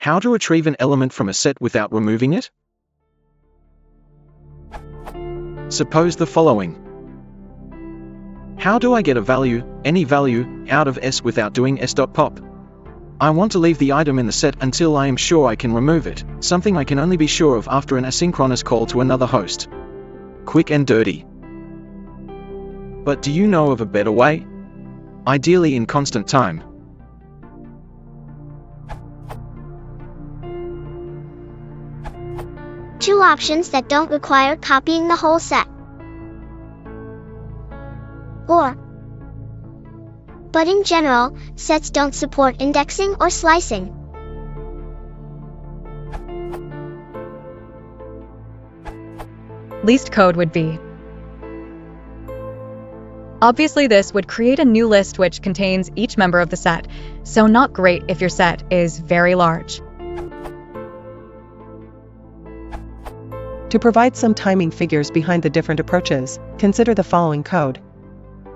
How to retrieve an element from a set without removing it? Suppose the following. How do I get a value, any value, out of S without doing s.pop? I want to leave the item in the set until I am sure I can remove it, something I can only be sure of after an asynchronous call to another host. Quick and dirty. But do you know of a better way? Ideally in constant time. Two options that don't require copying the whole set. But in general, sets don't support indexing or slicing. Least code would be. Obviously, this would create a new list which contains each member of the set, so not great if your set is very large. To provide some timing figures behind the different approaches, consider the following code.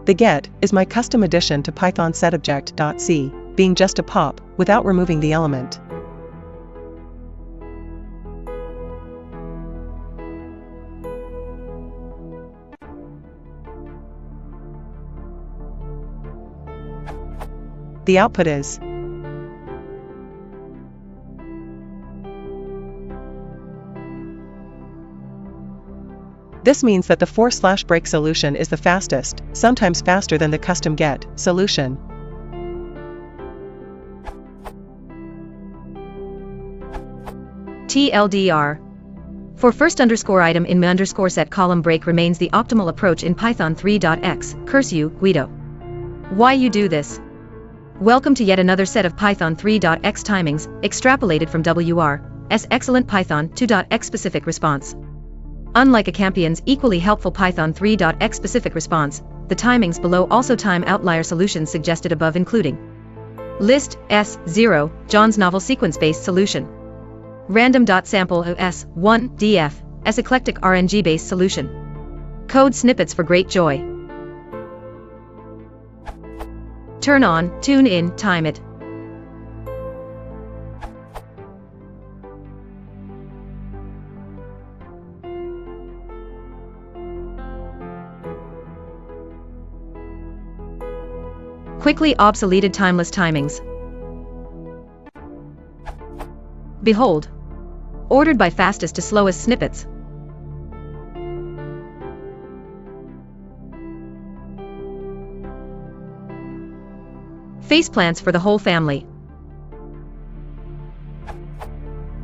The get is my custom addition to Python setObject.c, being just a pop, without removing the element. The output is This means that the /break solution is the fastest, sometimes faster than the custom get solution. TLDR. For first underscore item in my underscore set column break remains the optimal approach in Python 3.x. Curse you, Guido. Why you do this? Welcome to yet another set of Python 3.x timings, extrapolated from WR's excellent Python 2.x specific response. Unlike a Campion's equally helpful Python 3.x specific response, the timings below also time outlier solutions suggested above including list S0, John's novel sequence-based solution, random.sample S1 df, S eclectic RNG-based solution. Code snippets for great joy. Turn on, tune in, time it. Quickly obsoleted timeless timings. Behold. Ordered by fastest to slowest snippets. Faceplants for the whole family.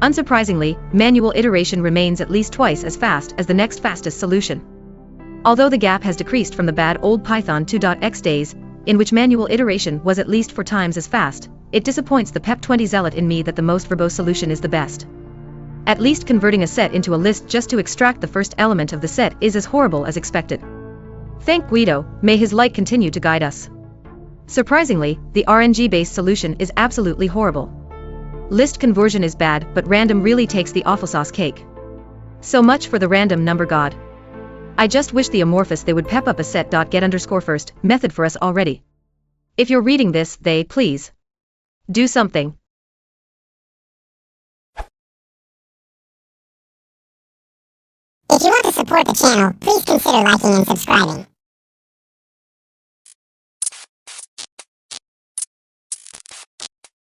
Unsurprisingly, manual iteration remains at least twice as fast as the next fastest solution. Although the gap has decreased from the bad old Python 2.x days, in which manual iteration was at least 4 times as fast, it disappoints the PEP20 zealot in me that the most verbose solution is the best. At least converting a set into a list just to extract the first element of the set is as horrible as expected. Thank Guido, may his light continue to guide us. Surprisingly, the RNG-based solution is absolutely horrible. List conversion is bad, but random really takes the awful sauce cake. So much for the random number god. I just wish the amorphous they would pep up a set.get_first method for us already. If you're reading this, they please do something. If you want to support the channel, please consider liking and subscribing.